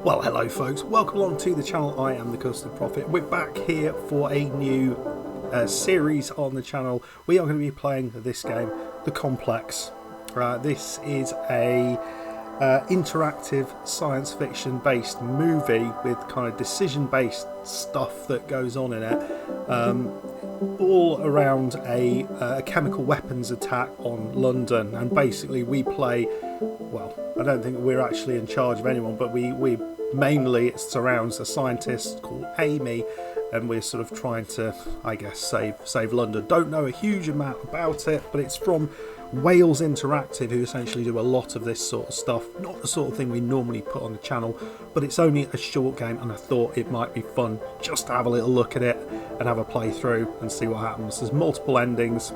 Well, hello folks, welcome along to the channel. I am the Custard Prophet. We're back here for a new series on the channel. We are going to be playing this game, The Complex. This is a interactive science fiction based movie with kind of decision based stuff that goes on in it, all around a chemical weapons attack on London. And basically we play, well, I don't think we're actually in charge of anyone, but we mainly it surrounds a scientist called Amy, and we're sort of trying to, I guess, save London. Don't know a huge amount about it, but it's from Wales Interactive, who essentially do a lot of this sort of stuff. Not the sort of thing we normally put on the channel, but it's only a short game, and I thought it might be fun just to have a little look at it and have a play through and see what happens. There's multiple endings.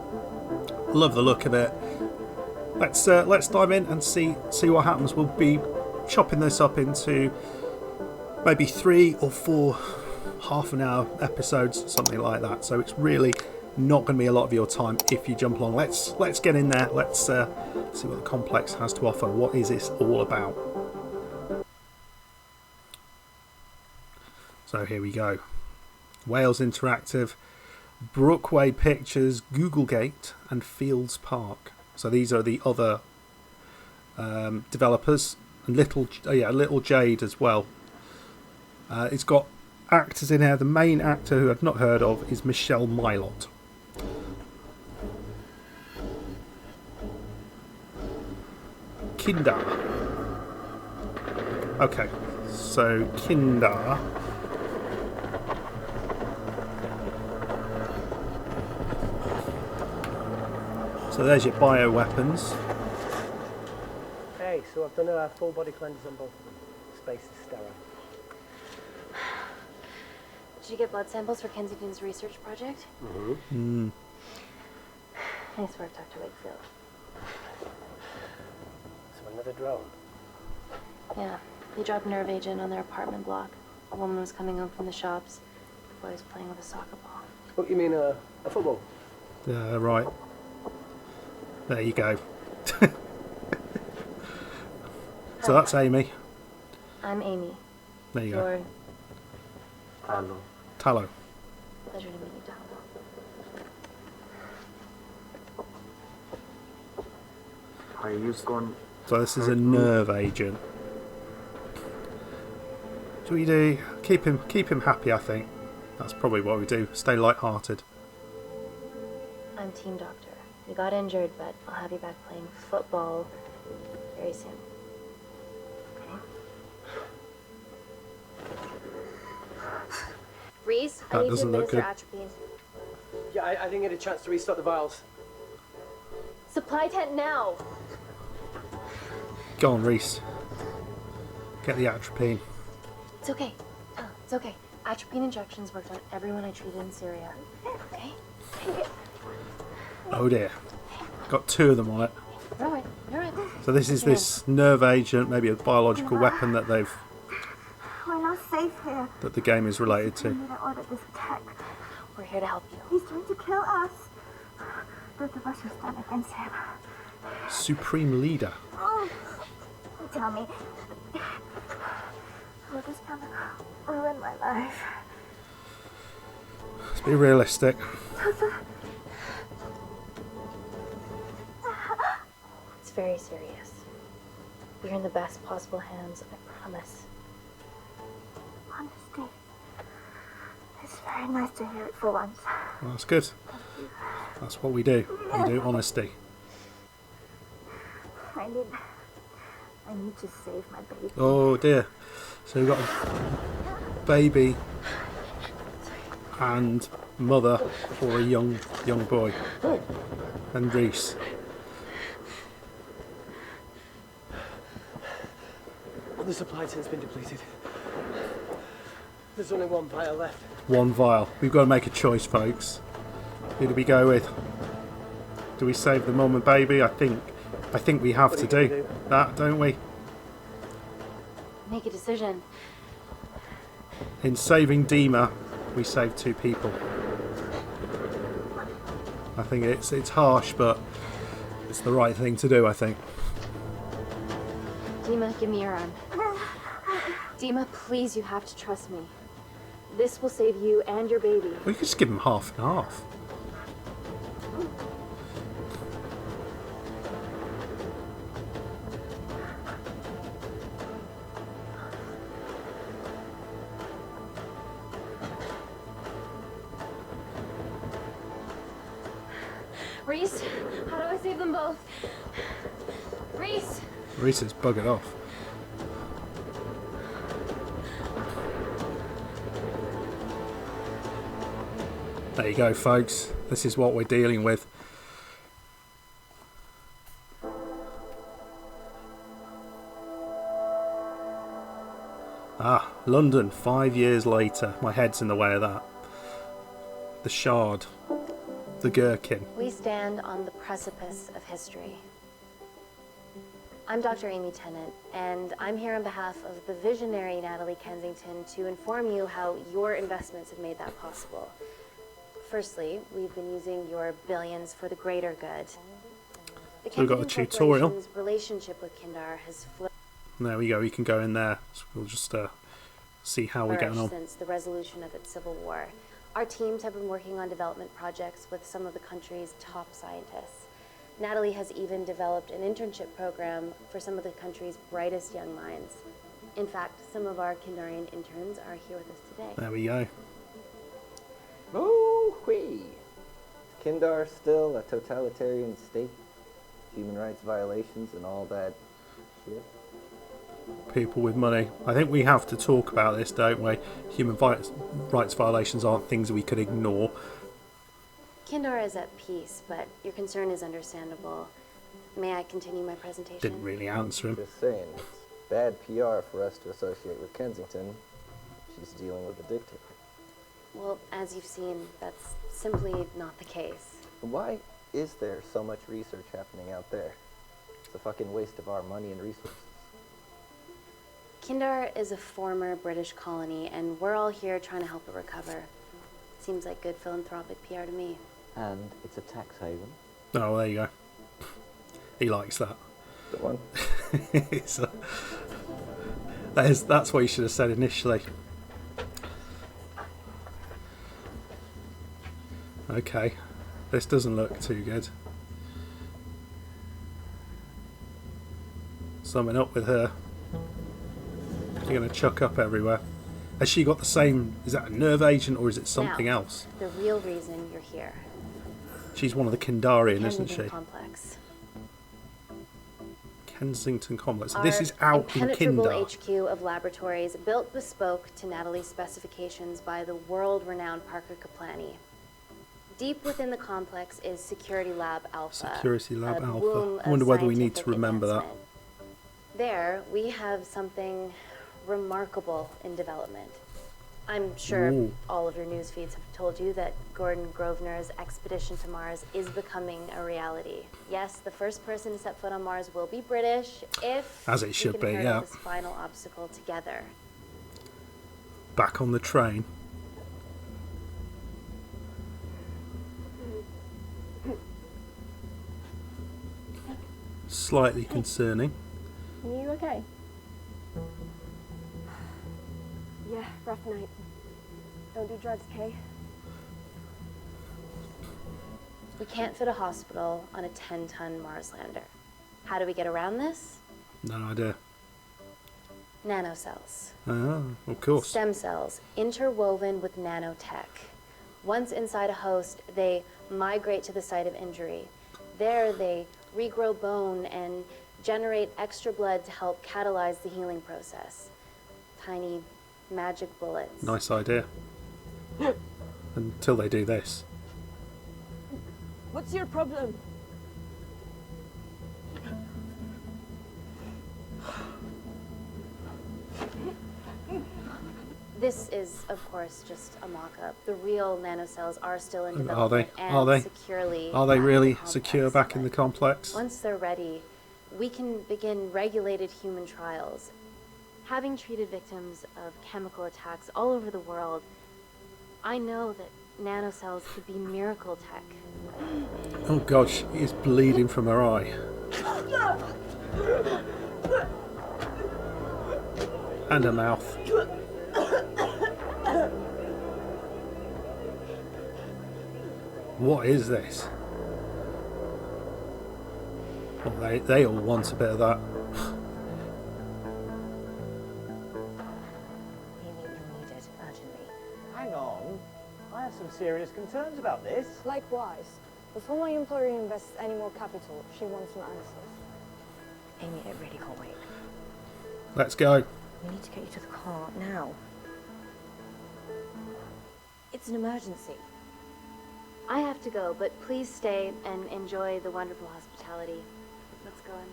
Love the look of it. Let's dive in and see what happens. We'll be chopping this up into maybe 3 or 4 half-an-hour episodes, something like that. So it's really not going to be a lot of your time if you jump along. Let's get in there. Let's see what the Complex has to offer. What is this all about? So here we go. Wales Interactive, Brookway Pictures, Googlegate, and Fields Park. So these are the other developers, and Little Jade as well. It's got actors in here. The main actor, who I've not heard of, is Michelle Milot. Kindar. Okay, so Kindar. So there's your bioweapons. Hey, so I've done a full body cleanse on both of them. Space is sterile. Did you get blood samples for Kensington's research project? Mm-hmm. Nice work, Dr. Wakefield. So another drone. Yeah, they dropped nerve agent on their apartment block. A woman was coming home from the shops. The boy was playing with a soccer ball. What, you mean a football? Yeah, right. There you go. So that's Amy. I'm Amy. There you You're... go. Hello. Tallow. Pleasure to meet you, Tallow. Are you going? So this is a nerve agent. So we do keep him happy. I think that's probably what we do. Stay light-hearted. I'm team doctor. You got injured, but I'll have you back playing football very soon. Rees, I That need to doesn't look administer good. atropine. Yeah, I didn't get a chance to restock the vials. Supply tent now! Go on, Rees. Get the atropine. It's okay. Oh, it's okay. Atropine injections worked on everyone I treated in Syria. Okay? Oh dear. Got 2 of them on it. You're alright. You're alright. So this is this nerve agent, maybe a biological weapon that We're not safe here. that the game is related We to. need to order this attack. We're here to help you. He's trying to kill us. Both of us will stand against him. Supreme Leader. Oh, tell me. Will this gonna ruin my life? Let's be realistic. It's very serious. You're in the best possible hands, I promise. Honesty. It's very nice to hear it for once. Well, that's good. That's what we do. We do honesty. I need to save my baby. Oh dear. So we've got a baby and mother for a young boy. And Rees. The supply tent's been depleted. There's only one vial left. 1 vial. We've got to make a choice, folks. Who do we go with? Do we save the mum and baby? I think we have to do that, don't we? Make a decision. In saving Dima, we save 2 people. I think it's harsh, but it's the right thing to do, I think. Dima, give me your arm. Dima, please, you have to trust me. This will save you and your baby. We could just give him half and half. Reese, how do I save them both? Reese! Reese is buggered off. There you go, folks. This is what we're dealing with. Ah, London, 5 years later. My head's in the way of that. The Shard. The Gherkin. We stand on the precipice of history. I'm Dr. Amy Tennant, and I'm here on behalf of the visionary Natalie Kensington to inform you how your investments have made that possible. Firstly, we've been using your billions for the greater good. The So we've got the tutorial. Corporation's relationship with Kindar has There we go, we can go in there. So we'll just see how we're getting on. since the resolution of its civil war. Our teams have been working on development projects with some of the country's top scientists. Natalie has even developed an internship program for some of the country's brightest young minds. In fact, some of our Kindarian interns are here with us today. There we go. Oh, wee. Is Kindar still a totalitarian state? Human rights violations and all that shit? People with money. I think we have to talk about this, don't we? Human rights violations aren't things we could ignore. Kindar is at peace, but your concern is understandable. May I continue my presentation? Didn't really answer him. Just saying, it's bad PR for us to associate with Kensington. She's dealing with a dictator. Well, as you've seen, that's simply not the case. Why is there so much research happening out there? It's a fucking waste of our money and resources. Kindar is a former British colony, and we're all here trying to help it recover. Seems like good philanthropic PR to me. And it's a tax haven. Oh, there you go. He likes that. Good one. That's what you should have said initially. Okay, this doesn't look too good. Something up with her. You're going to chuck up everywhere. Has she got the same... Is that a nerve agent or is it something Now, else? The real reason you're here. She's one of the Kindarian, isn't Kensington she? Complex. Kensington Complex. Our This is out in impenetrable Kindar. HQ of laboratories built bespoke to Natalie's specifications by the world-renowned Parker Kaplani. Deep within the complex is Security Lab Alpha. Security Lab a Alpha. womb I wonder of whether we need to scientific remember that. advancement. There, we have something remarkable in development. I'm sure Ooh. all of your news feeds have told you that Gordon Grosvenor's expedition to Mars is becoming a reality. Yes, the first person to set foot on Mars will be British if As it should we can be, hurdle yeah. this final obstacle together. Back on the train. Slightly concerning. Are you okay? Yeah, rough night. Don't do drugs, okay? We can't fit a hospital on a 10-ton Mars lander. How do we get around this? No idea. Nanocells. Ah, of course. Stem cells, interwoven with nanotech. Once inside a host, they migrate to the site of injury. There, they regrow bone and generate extra blood to help catalyze the healing process. Tiny magic bullets. Nice idea. Until they do this. What's your problem? This is, of course, just a mock-up. The real nanocells are still in Are they? development Are they? and securely Are they back in really the complex, secure back in the but complex? Once they're ready, we can begin regulated human trials. Having treated victims of chemical attacks all over the world, I know that nanocells could be miracle tech. Oh god, she is bleeding from her eye. And a mouth. What is this? Well, they all want a bit of that. Amy, you need it urgently. Hang on. I have some serious concerns about this. Likewise. Before my employer invests any more capital, she wants some answers. Amy, it really can't wait. Let's go. We need to get you to the car now. It's an emergency. I have to go, but please stay and enjoy the wonderful hospitality. Let's go in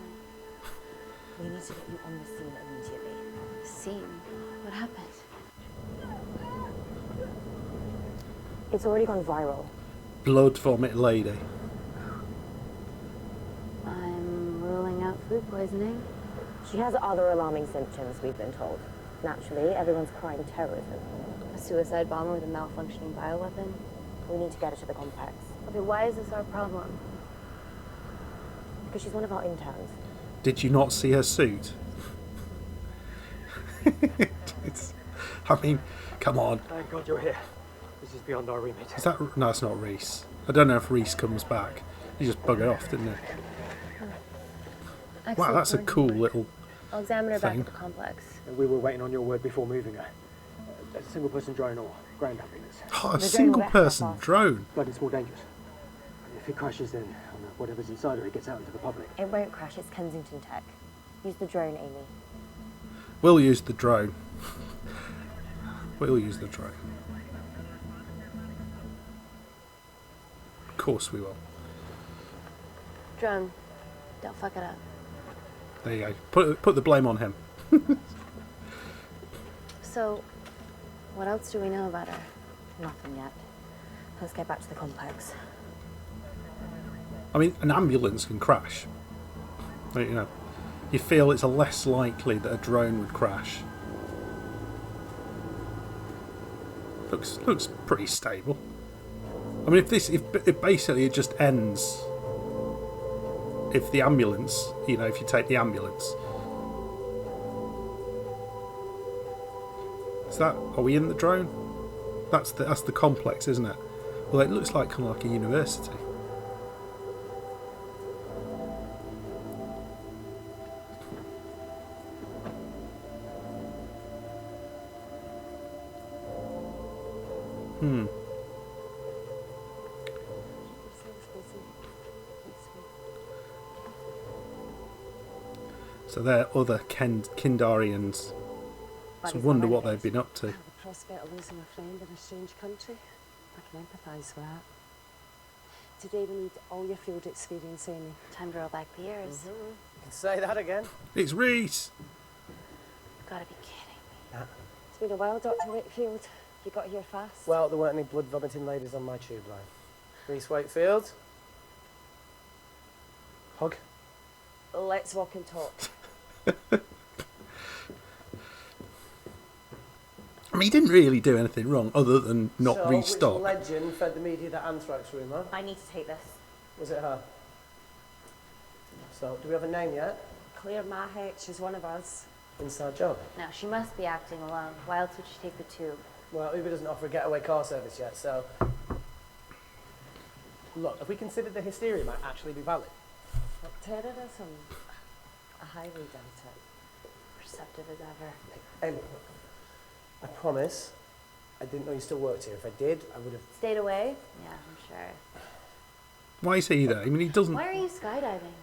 We need to get you on the scene immediately. then. Scene? What happened? It's already gone viral. Blood vomit lady. I'm ruling out food poisoning. She has other alarming symptoms, we've been told. Naturally, everyone's crying terrorism. A suicide bomber with a malfunctioning bioweapon? We need to get her to the complex. Okay, why is this our problem? Because she's one of our interns. Did you not see her suit? I mean, come on. Thank God you're here. This is beyond our remit. Is that... No, it's not Rees. I don't know if Rees comes back. He just buggered off, didn't he? Wow, Excellent that's a work. cool little... I'll examine her back thing. at the complex. We were waiting on your word before moving her. A single person drone or ground ambulance. Oh, a The drone single will person let her drone. But it's more dangerous. If it crashes, then whatever's inside her, it gets out into the public. It won't crash, it's Kensington Tech. Use the drone, Amy. We'll use the drone. We'll use the drone. Of course we will. Drone, don't fuck it up. There you go. Put the blame on him. So, what else do we know about her? Nothing yet. Let's get back to the complex. I mean, an ambulance can crash. You know, you feel it's less likely that a drone would crash. Looks pretty stable. I mean, if basically it just ends, if the ambulance, you know, if you take the ambulance, is that? Are we in the drone? That's the complex, isn't it? Well, it looks like kind of like a university. So they're other Kindarians. So I wonder what they've been up to. The prospect of losing a friend in a strange country, I can empathise with that. Today we need all your field experience, Amy. Time to roll back the years. You can say that again. It's Rees. You've got to be kidding me. It's been a while, Dr. Wakefield. You got here fast. Well, there weren't any blood vomiting ladies on my tube line. Rees Wakefield. Hug. Let's walk and talk. I mean, he didn't really do anything wrong other than not so, restock. which legend fed the media that anthrax rumour? I need to take this. Was it her? So, do we have a name yet? Claire Mahek, she's one of us. Inside job. No, she must be acting alone. Why else would she take the tube? Well, Uber doesn't offer a getaway car service yet, so... Look, if we considered the hysteria might actually be valid. Terrorism, I highly doubt it. Perceptive as ever. Amy, look, I promise I didn't know you still worked here. If I did, I would have... Stayed away? Yeah, I'm sure. Why is he there? I mean, he doesn't... Why are you skydiving?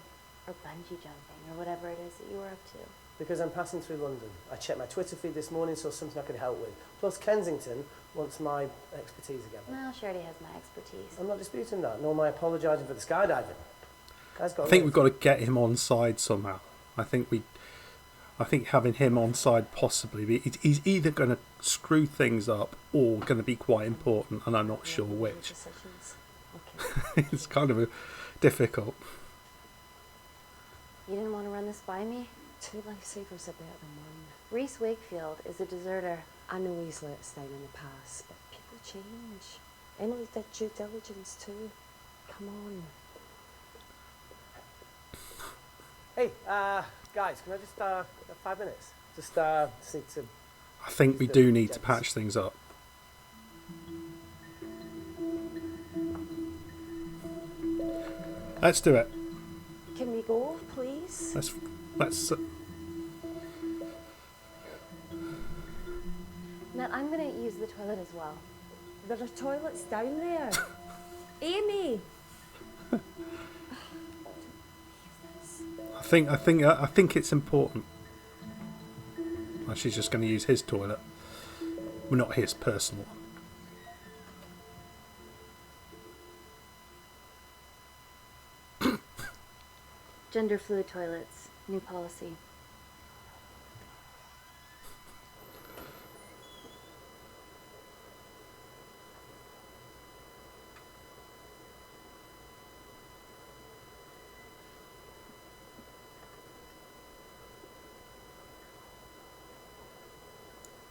Or bungee jumping? Or whatever it is that you were up to? Because I'm passing through London. I checked my Twitter feed this morning, saw something I could help with. Plus, Kensington wants my expertise again. Well, she already has my expertise. I'm not disputing that, nor am I apologising for the skydiving. Guy's got I think a we've got to get him on side somehow. I think having him on side possibly. He's either going to screw things up or going to be quite important, and I'm not sure which. Decisions. Okay. It's kind of difficult. You didn't want to run this by me? Two lifesavers are better than one. Rees Wakefield is a deserter. I know he's let us down in the past, but people change. Emily did due diligence too. Come on. Hey, guys, can I just 5 minutes? Just need to. I think we do need to patch things up. Let's do it. Can we go, please? Let's. Nat, I'm gonna use the toilet as well. There are toilets down there. Amy! I think it's important. Well, she's just going to use his toilet. Well, not his personal one. Gender fluid toilets. New policy.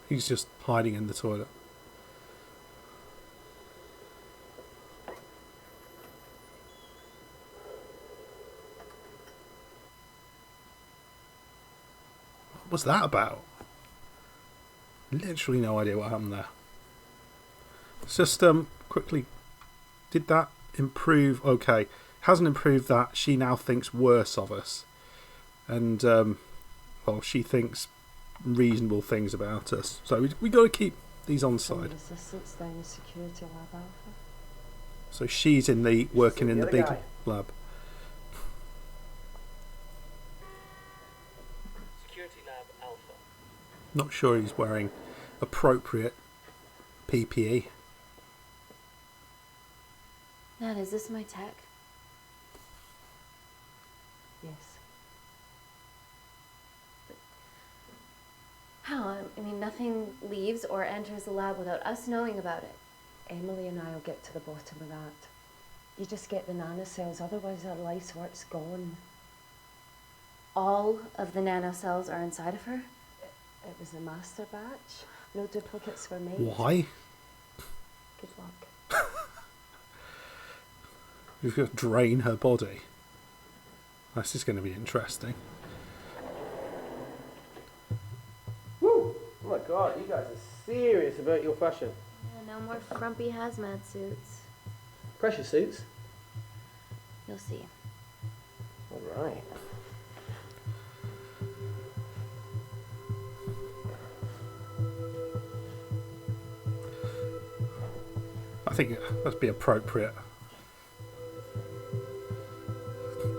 He's just hiding in the toilet. What was that about? Literally no idea what happened there. Let's just quickly. Did that improve? Okay, hasn't improved that. She now thinks worse of us, and well, she thinks reasonable things about us. So we got to keep these on side. Resistance down the security lab alpha. So she's in the working in the big lab. Security lab alpha. Not sure he's wearing appropriate PPE. Nat, is this my tech? Yes. How? I mean, nothing leaves or enters the lab without us knowing about it. Emily and I will get to the bottom of that. You just get the nanocells, otherwise our life's work's gone. All of the nanocells are inside of her? It was the master batch. No duplicates were made. Why? Good luck. We've got to drain her body. This is going to be interesting. Woo! Oh my god, you guys are serious about your fashion. Yeah, no more frumpy hazmat suits. Pressure suits? You'll see. Alright. I think that'd be appropriate.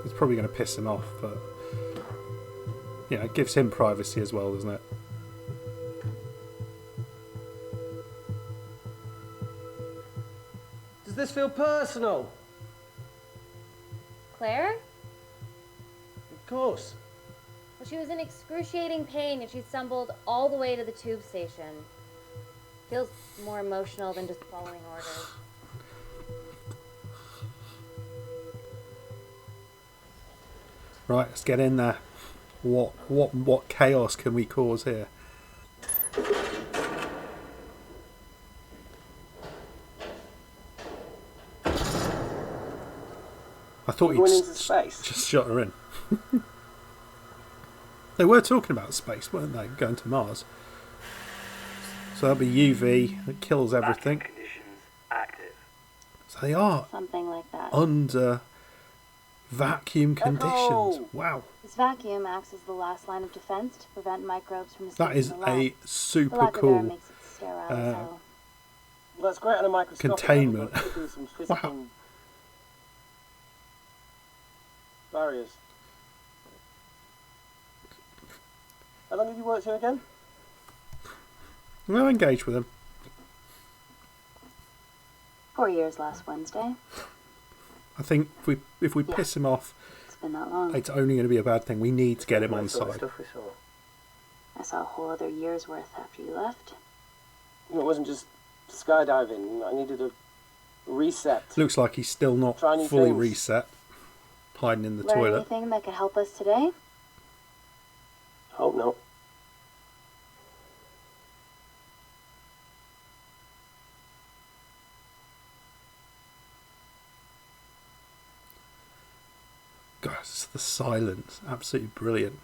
It's probably going to piss him off, but you know, it gives him privacy as well, doesn't it? Does this feel personal? Claire? Of course. Well, she was in excruciating pain and she stumbled all the way to the tube station. Feels more emotional than just following orders. Right, let's get in there. What chaos can we cause here? I thought Going you'd into space. just shut her in. They were talking about space, weren't they? Going to Mars. So that'll be UV. It kills everything. Conditions active. So they are Something like that. under vacuum conditions. Wow. This vacuum acts as the last line of defense to prevent microbes from escaping That is the lab. a The super lack of air cool makes it sterile, so... Well, that's great on a microscope. containment. Some physical Wow. barriers. How long have you worked here again? We'll engage with him. 4 years last Wednesday. I think if we Yeah. piss him off, It's been that long. it's only going to be a bad thing. We need to get him on side. Stuff we saw. I saw a whole other year's worth after you left. It wasn't just skydiving. I needed a reset. Looks like he's still not Try new fully things. reset. Hiding in the Learn toilet. anything that could help us today? Hope no. Gosh, the silence, absolutely brilliant.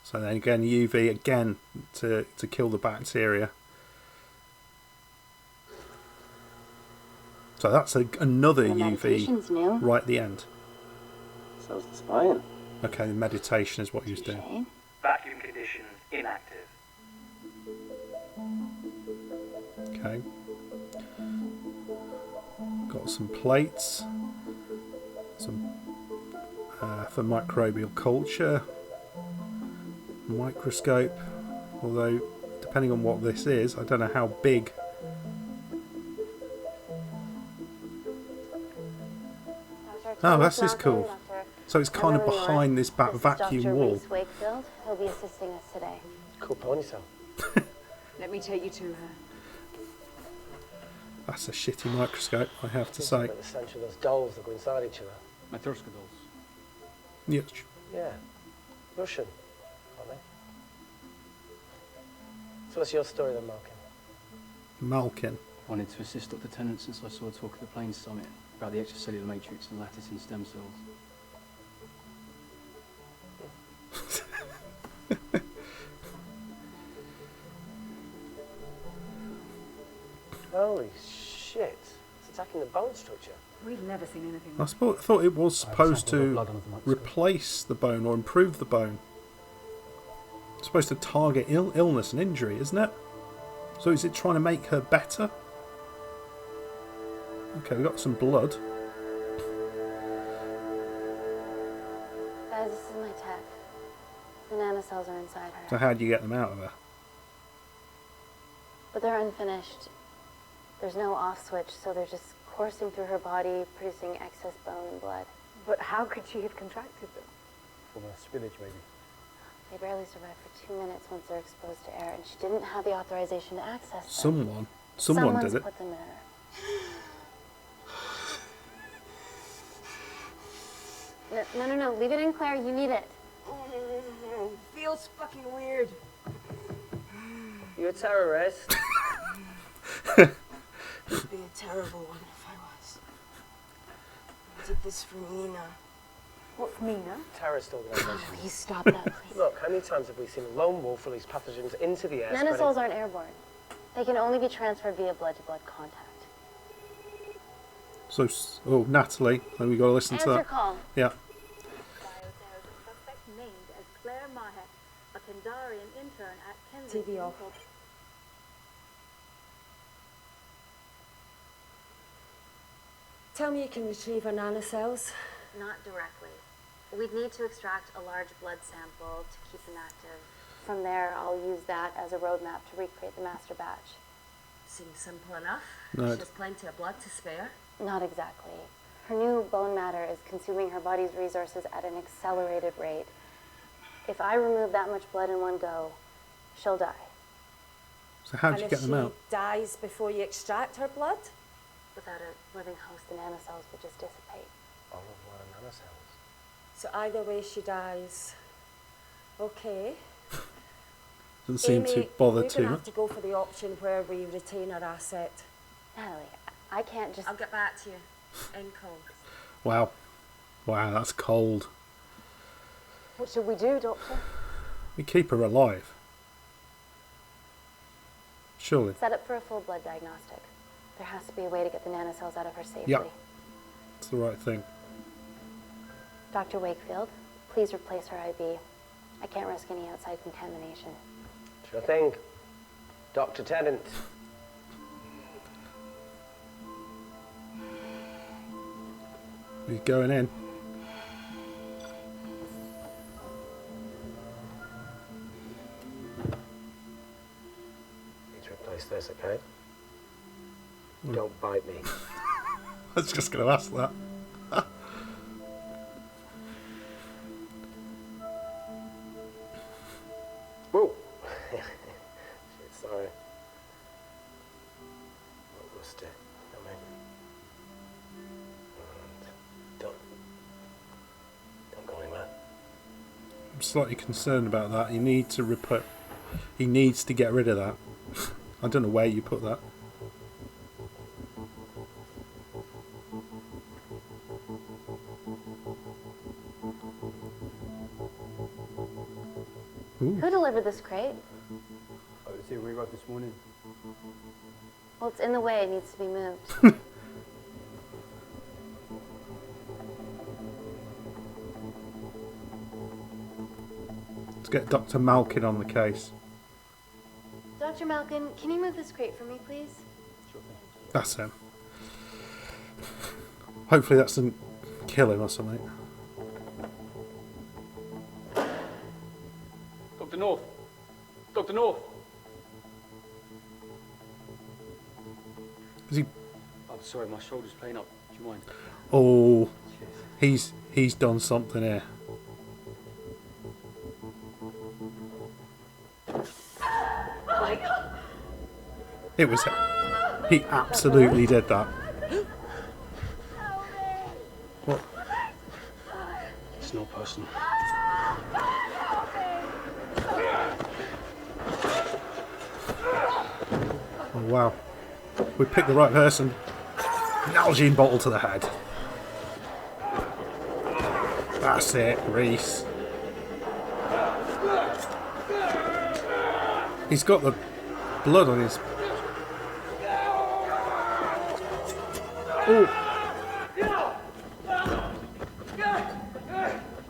So then again, UV again to kill the bacteria. So that's another The UV meditation's new. right at the end. So's the spine. Okay, the meditation is what he was doing. Touché. Vacuum conditions inactive. Okay. Got some plates. Some for microbial culture. Microscope. Although, depending on what this is, I don't know how big. Oh, this is cool. So it's kind of behind this vacuum Dr. wall. Rees Wakefield. He'll be assisting us today. Cool ponytail. Let me take you to her. That's a shitty microscope, I have to Seems say. like the centre of those dolls that go inside each other. Matryoshka dolls. Yes. Yeah. Russian, aren't they? So what's your story then, Malkin? Malkin. Wanted to assist Dr. Tennant since I saw a talk at the Plains Summit about the extracellular matrix and lattice in stem cells. Holy shit. It's attacking the bone structure. We've never seen anything. I thought it was supposed sampled the to blood under the microscope. replace the bone or improve the bone. It's supposed to target illness and injury, isn't it? So is it trying to make her better? Okay, we got some blood. Guys, this is my tech. The nanocells are inside her. So how do you get them out of her? But they're unfinished. There's no off switch, so they're just coursing through her body, producing excess bone and blood. But how could she have contracted them? From a spillage, maybe. They barely survive for 2 minutes once they're exposed to air, and she didn't have the authorization to access them. Someone Someone's did it. put them in her. No, leave it in, Claire. You need it. Feels fucking weird. You a terrorist? I'd be a terrible one if I was. I did this for Mina. What, for Mina? Terrorist organisation. Please stop that, please. Look, how many times have we seen a lone wolf release pathogens into the air? Nanocells aren't airborne. They can only be transferred via blood-to-blood contact. So, oh, Natalie, then we got to listen to Answer that. call. Yeah. Suspect named as Claire Maher, a Kandarian intern at Kensington. TV off. Tell me you can retrieve her nanocells. Not directly. We'd need to extract a large blood sample to keep them active. From there, I'll use that as a roadmap to recreate the master batch. Seems simple enough. No. She has plenty of blood to spare. Not exactly. Her new bone matter is consuming her body's resources at an accelerated rate. If I remove that much blood in one go, she'll die. So how do you get them out? And if she dies before you extract her blood? Without a living host, the nanocells would just dissipate. All of my nanocells. So either way she dies. Okay. Doesn't seem to bother we're too gonna have much. to go for the option where we retain our asset. Natalie, I can't just... I'll get back to you. End call. Wow. Wow, that's cold. What should we do, Doctor? We keep her alive. Surely. Set up for a full blood diagnostic. There has to be a way to get the nanocells out of her safely. Yeah. It's the right thing. Dr. Wakefield, please replace her IB. I can't risk any outside contamination. Sure thing. Dr. Tennant. He's going in. Need to replace this, okay? Don't bite me. I was just going to ask that. Whoa! Shit, sorry. Not rusty. Come in. And done. Don't go anywhere. I'm slightly concerned about that. He needs to get rid of that. I don't know where you put that. Ooh. Who delivered this crate? Oh, it's here we arrived this morning. Well, it's in the way. It needs to be moved. Let's get Dr. Malkin on the case. Dr. Malkin, can you move this crate for me, please? Sure thing. That's him. Hopefully that doesn't kill him or something. Dr. North! Dr. North! Is he? Oh, sorry, my shoulder's playing up. Do you mind? Oh, Cheers. he's done something here. It was. He absolutely did that. What? It's not personal. Oh wow. We picked the right person. Nalgene bottle to the head. That's it, Rees. He's got the blood on his. Oh.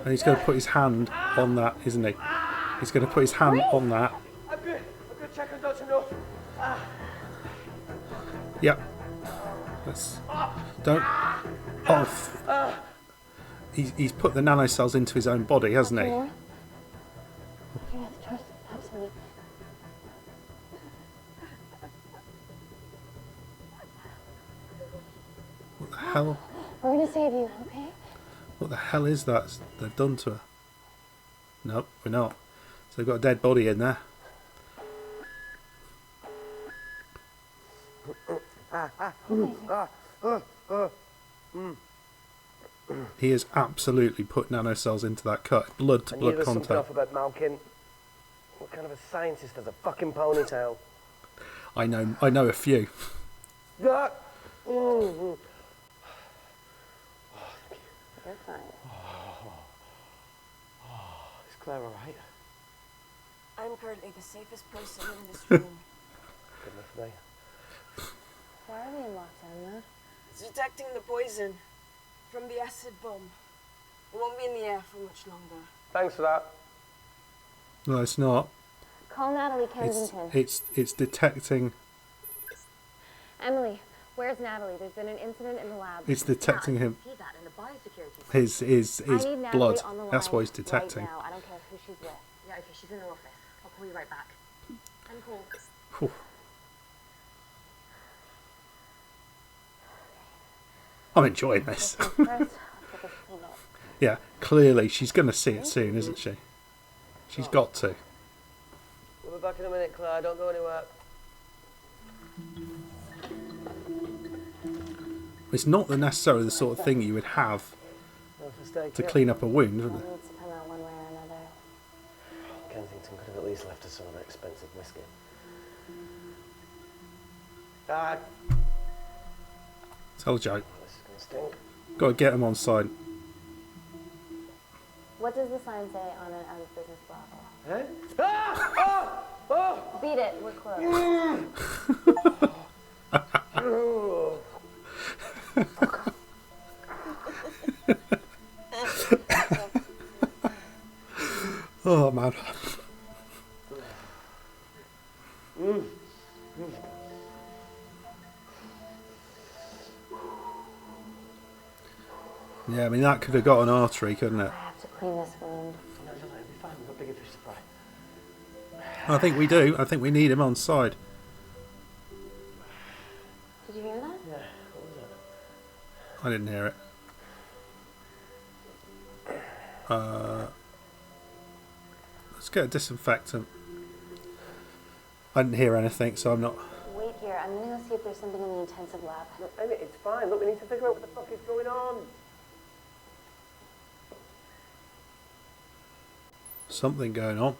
And he's going to put his hand on that, isn't he? He's going to put his hand on that. I'm good check on Dr. North. Yep. Let's. Don't. Off. He's put the nanocells into his own body, hasn't he? Yeah. Yes, trust. Absolutely. What the hell? We're gonna save you, okay? What the hell is that they've done to her? Nope, we're not. So they've got a dead body in there. He has absolutely put nanocells into that cut. Blood to I knew blood there was something contact. off about Malkin. What kind of a scientist has a fucking ponytail? I know a few. Ah! You're fine. Is Claire alright? I'm currently the safest person in this room. Good enough for me. Why are we in lockdown mode? It's detecting the poison from the acid bomb. It won't be in the air for much longer. Thanks for that. No, it's not. Call Natalie Kensington. It's detecting. Emily, where's Natalie? There's been an incident in the lab. It's detecting him. See that in the biosecurity. His I need Natalie blood. on the That's line what he's detecting. Right now. I don't care who she's with. Yeah, okay, she's in her office. I'll call you right back. And call. Whew. I'm enjoying this. First, I'll put this clean up. Yeah, clearly she's going to see it soon, isn't she? She's got to. We'll be back in a minute, Claire. Don't go anywhere. It's not necessarily the sort of thing you would have to clean up a wound, It isn't it? needs to come out one way or another. Kensington could have at least left us some of that expensive whiskey. Ah, Told you. this is gonna stink. Got to get him on side. What does the sign say on an out of business brothel? Eh? Ah! Oh! Oh! Beat it, we're closed. Oh! Oh man. Yeah, I mean that could have got an artery, couldn't it? I have to clean this wound. No, it'll be fine. We've got bigger fish to fry. I think we do. I think we need him on side. Did you hear that? Yeah, what was that? I didn't hear it. Let's get a disinfectant. I didn't hear anything, so I'm not. Wait here. I'm gonna go see if there's something in the intensive lab. Look, Emmett, it's fine. Look, we need to figure out what the fuck is going on. Something going on.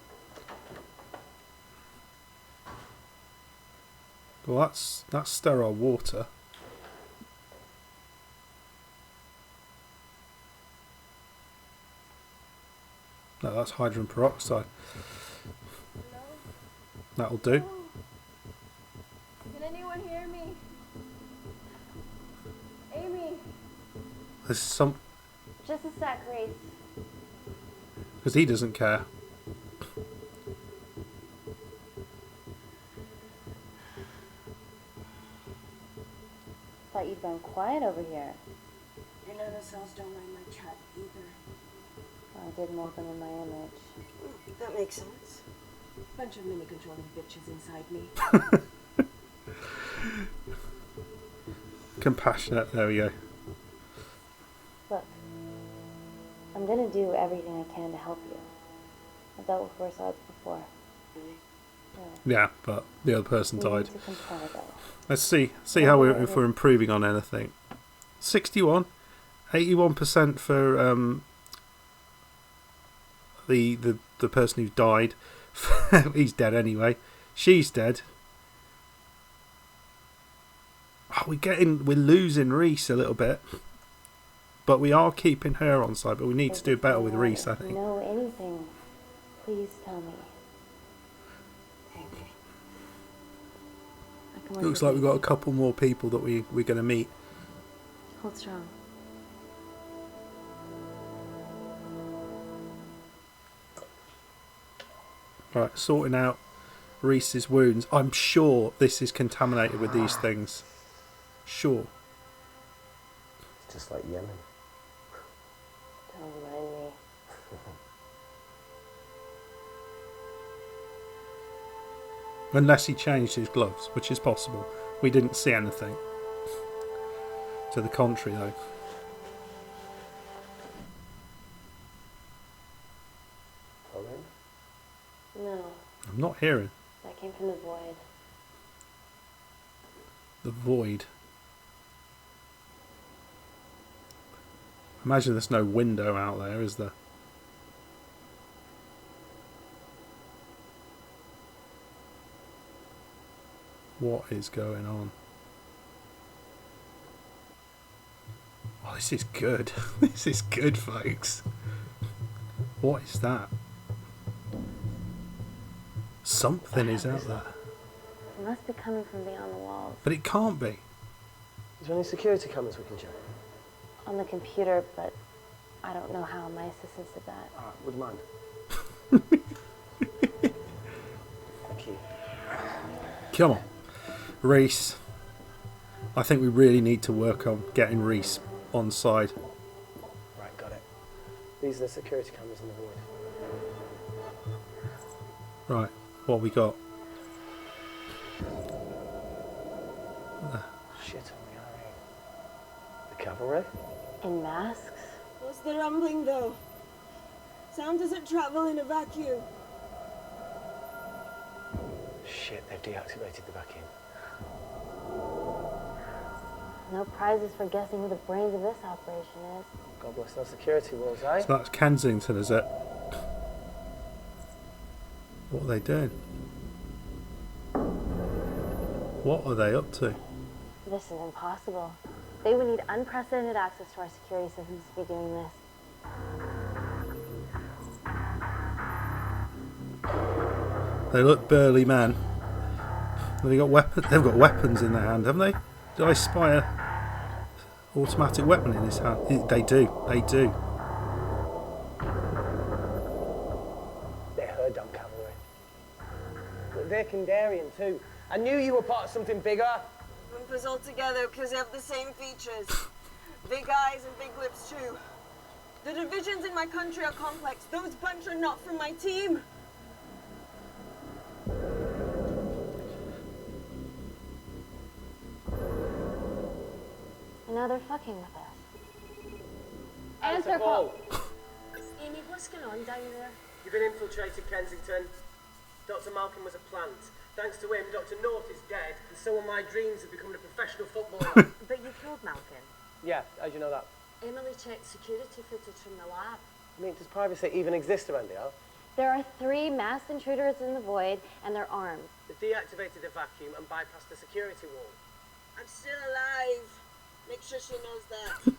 Well, that's sterile water. No, that's hydrogen peroxide. That'll do. Can anyone hear me? Amy. There's some... Just a sec, Rees. Because he doesn't care. Thought you'd gone quiet over here. Your nanocells don't mind my chat either. I did mold them in my image. That makes sense. Bunch of mini-controlling bitches inside me. Compassionate, there we go. Look, I'm gonna do everything I can to help you. I've dealt with worse odds before. Yeah, but the other person You need died. to comply, though. Let's see how if we're improving on anything. 61, 81% for the person who died. He's dead anyway. She's dead. Oh, we're losing Rees a little bit, but we are keeping her on side. But we need to do better with Rees, I If you think. know anything, please tell me. I can work Looks with like you. we've got a couple more people that we're going to meet. Hold strong. Right, sorting out Rees's wounds. I'm sure this is contaminated with these things. Sure. It's just like Yemen. Don't remind me. Unless he changed his gloves, which is possible. We didn't see anything. To the contrary, though. No, I'm not hearing. that came from the void. The void. Imagine there's no window out there, is there? What is going on? Oh, this is good. This is good, folks. What is that? Something is out there. It must be coming from beyond the walls. But it can't be. Is there any security cameras we can check? On the computer, but I don't know how. My assistants did that. Alright, would you mind? Thank you. Come on. Rees. I think we really need to work on getting Rees on side. Right, got it. These are the security cameras in the void. Right, what we got? Shit on the RE. The cavalry? In masks? What's the rumbling though? Sound doesn't travel in a vacuum. Shit, they've deactivated the vacuum. No prizes for guessing who the brains of this operation is. God bless no security walls, eh? So that's Kensington, is it? What are they doing? What are they up to? This is impossible. They would need unprecedented access to our security systems to be doing this. They look burly men. They've got weapons in their hand, haven't they? Did I spy a automatic weapon in his hand? They do. They do. They're her damn cavalry. But they're Kandarian too. I knew you were part of something bigger. Lump us all together because they have the same features. Big eyes and big lips too. The divisions in my country are complex. Those bunch are not from my team. And now they're fucking with us. Answer call. Amy, what's going on down there? You've been infiltrated, Kensington. Dr. Malcolm was a plant. Thanks to him, Dr. North is dead, and so are my dreams of becoming a professional footballer. But you killed Malcolm. Yeah, how'd you know that? Emily checked security footage from the lab. I mean, does privacy even exist around here? There are 3 masked intruders in the void, and they're armed. They deactivated the vacuum and bypassed the security wall. I'm still alive. Make sure she knows that.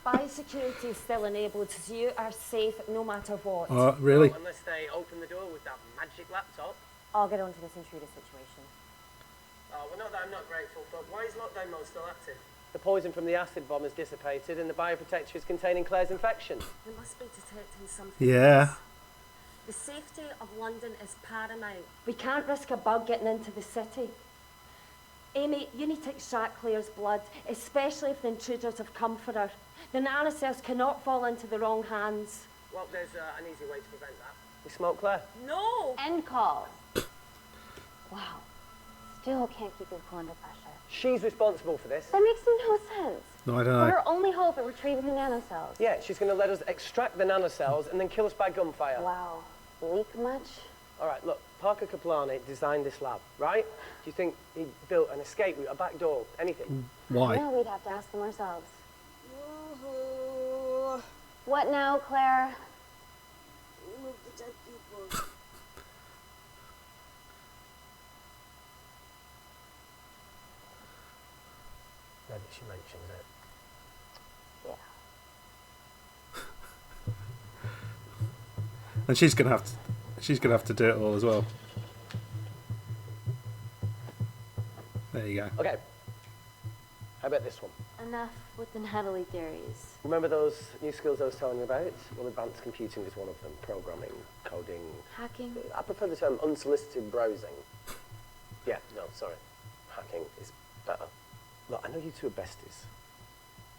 Biosecurity is still enabled, so you are safe no matter what. Really? Well, unless they open the door with that magic laptop. I'll get onto this intruder situation. Oh, well, not that I'm not grateful, but why is lockdown mode still active? The poison from the acid bomb has dissipated and the bioprotector is containing Claire's infection. It must be detecting something. Yeah. The safety of London is paramount. We can't risk a bug getting into the city. Amy, you need to extract Claire's blood, especially if the intruders have come for her. The nanocells cannot fall into the wrong hands. Well, there's an easy way to prevent that. We smoke Claire. No! End call. Wow. Still can't keep your cool under pressure. She's responsible for this. That makes no sense. No, I don't But know. her only hope of retrieving the nanocells. Yeah, she's going to let us extract the nanocells and then kill us by gunfire. Wow. Leak much? All right, look, Parker Kaplani designed this lab, right? Do you think he built an escape route, a back door, anything? Why? No, we'd have to ask them ourselves. Woohoo! What now, Claire? Move the dead people. Maybe she mentions it. Yeah. And she's gonna have to do it all as well. There you go. Okay. How about this one? Enough with the Natalie theories. Remember those new skills I was telling you about? Well, advanced computing is one of them. Programming, coding. Hacking? I prefer the term unsolicited browsing. Yeah, no, sorry. Hacking is better. Look, I know you two are besties,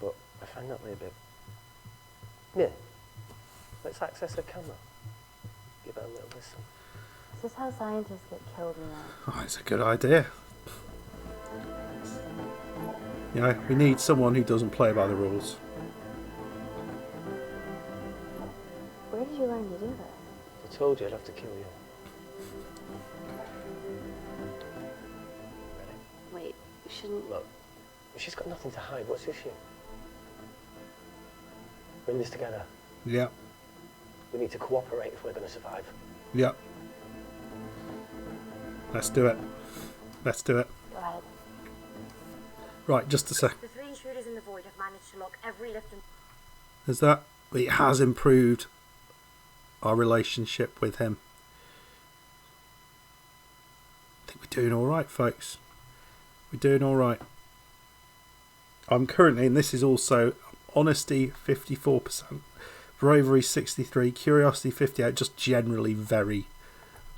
but I find that way a bit... Yeah. Let's access her camera. Give her a little listen. Is this how scientists get killed, you know? Oh, it's a good idea. You know, we need someone who doesn't play by the rules. Where did you learn to do this? I told you I'd have to kill you. Ready? Wait, you shouldn't... Look, she's got nothing to hide. What's the issue? We're in this together. Yeah. We need to cooperate if we're going to survive. Yeah. Let's do it. Let's do it. Go ahead. Right, just a sec. The three intruders in the void have managed to lock every lift and... Is that? It has improved our relationship with him. I think we're doing all right, folks. We're doing all right. I'm currently, and this is also honesty 54%, bravery 63, curiosity 58, just generally very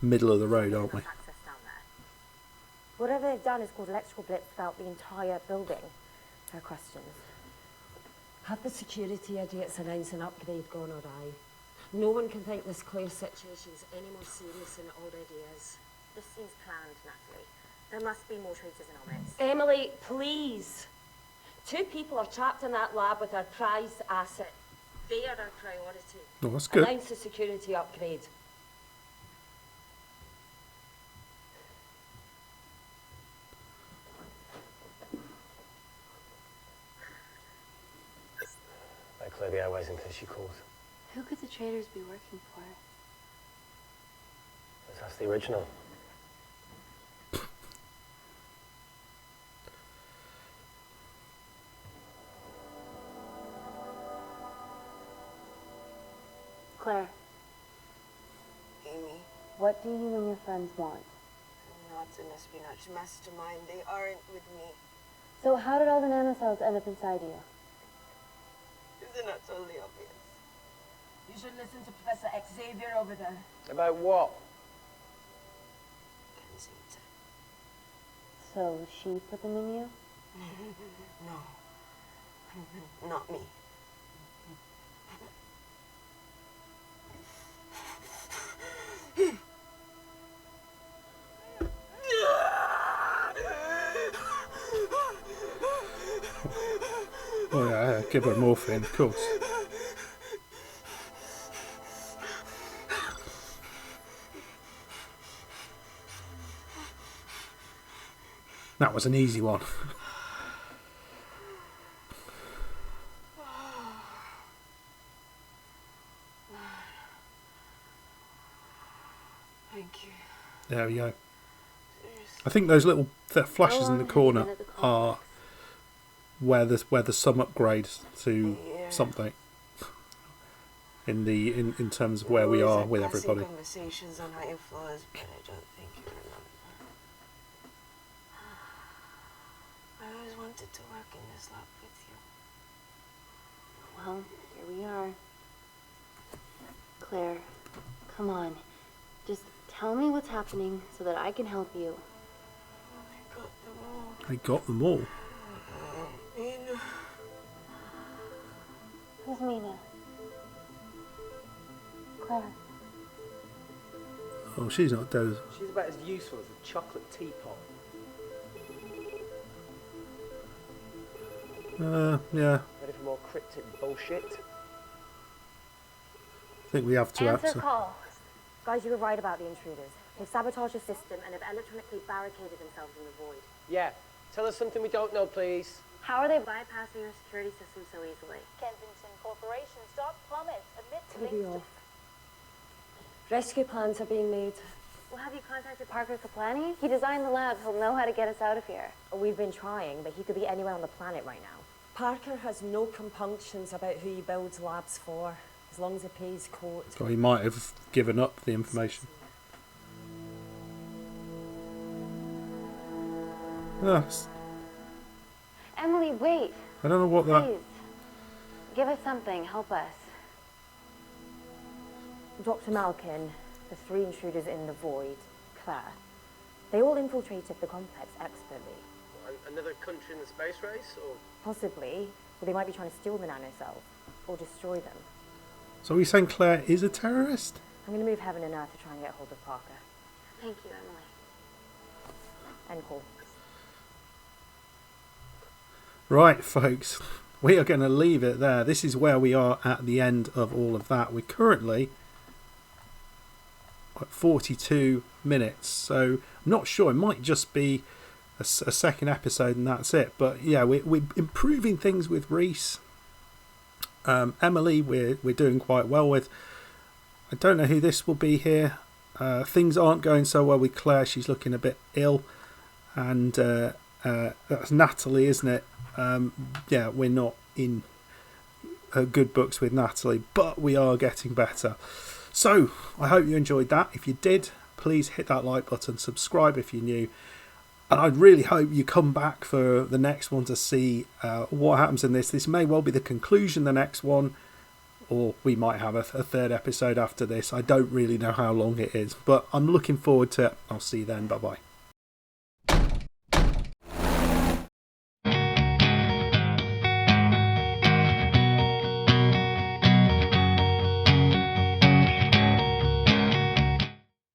middle of the road, aren't we? access down there. Whatever they've done is called electrical blitz throughout the entire building. No questions. Have the security idiots announced an upgrade gone awry? No one can think this Claire situation's any more serious than it already is. This seems planned, Natalie. There must be more traitors in our midst. Emily, please. 2 people are trapped in that lab with our prized asset. They are our priority. Oh, that's good. Announce the security upgrade. I clear the airways in case she calls. Who could the traitors be working for? Let's ask the original. Claire, Amy, what do you and your friends want? I'm not an espionage mastermind. They aren't with me. So how did all the nanocells end up inside you? Is it not totally obvious? You should listen to Professor Xavier over there. About what? Kensington. So she put them in you? No. Not me. Oh yeah, give her morphine, of course. That was an easy one. Thank you. There we go. I think those little flashes How in long the have you corner been at the complex? are where there's some upgrades to Yeah. something. in terms of where we are with everybody. Conversations on higher floors, but I don't think you remember. I always wanted to work in this lab with you. Well, here we are. Claire, come on. Just tell me what's happening so that I can help you. I got them all. Mina. Who's Mina? Claire. Oh, she's not dead. She's about as useful as a chocolate teapot. Yeah. Ready for more cryptic bullshit? I think we have to Answer call. Guys, you were right about the intruders. They've sabotaged the system and have electronically barricaded themselves in the void. Yeah. Tell us something we don't know, please. How are they bypassing our security system so easily? Kensington Corporation stock plummet. Admit TV links off. Rescue plans are being made. Well, have you contacted Parker Kaplani? He designed the lab. He'll know how to get us out of here. We've been trying, but he could be anywhere on the planet right now. Parker has no compunctions about who he builds labs for, as long as he pays court. So he might have given up the information. Yes. Emily, wait. I don't know what that... Please. Give us something. Help us. Dr. Malkin, the 3 intruders in the void, Claire, they all infiltrated the complex expertly. Another country in the space race, or? Possibly, but they might be trying to steal the nanocells or destroy them. So are you saying Claire is a terrorist? I'm going to move heaven and earth to try and get hold of Parker. Thank you, Emily. End call. Right, folks. We are going to leave it there. This is where we are at the end of all of that. We're currently at 42 minutes. So I'm not sure. It might just be a second episode and that's it. But yeah, we're improving things with Rees. Emily, we're doing quite well with. I don't know who this will be here. Things aren't going so well with Claire. She's looking a bit ill. And that's Natalie, isn't it? Yeah, we're not in good books with Natalie, but we are getting better. So I hope you enjoyed that. If you did, please hit that like button, subscribe if you're new, and I really hope you come back for the next one to see what happens in this. This may well be the conclusion, the next one, or we might have a third episode after this. I don't really know how long it is, but I'm looking forward to it. I'll see you then. Bye bye.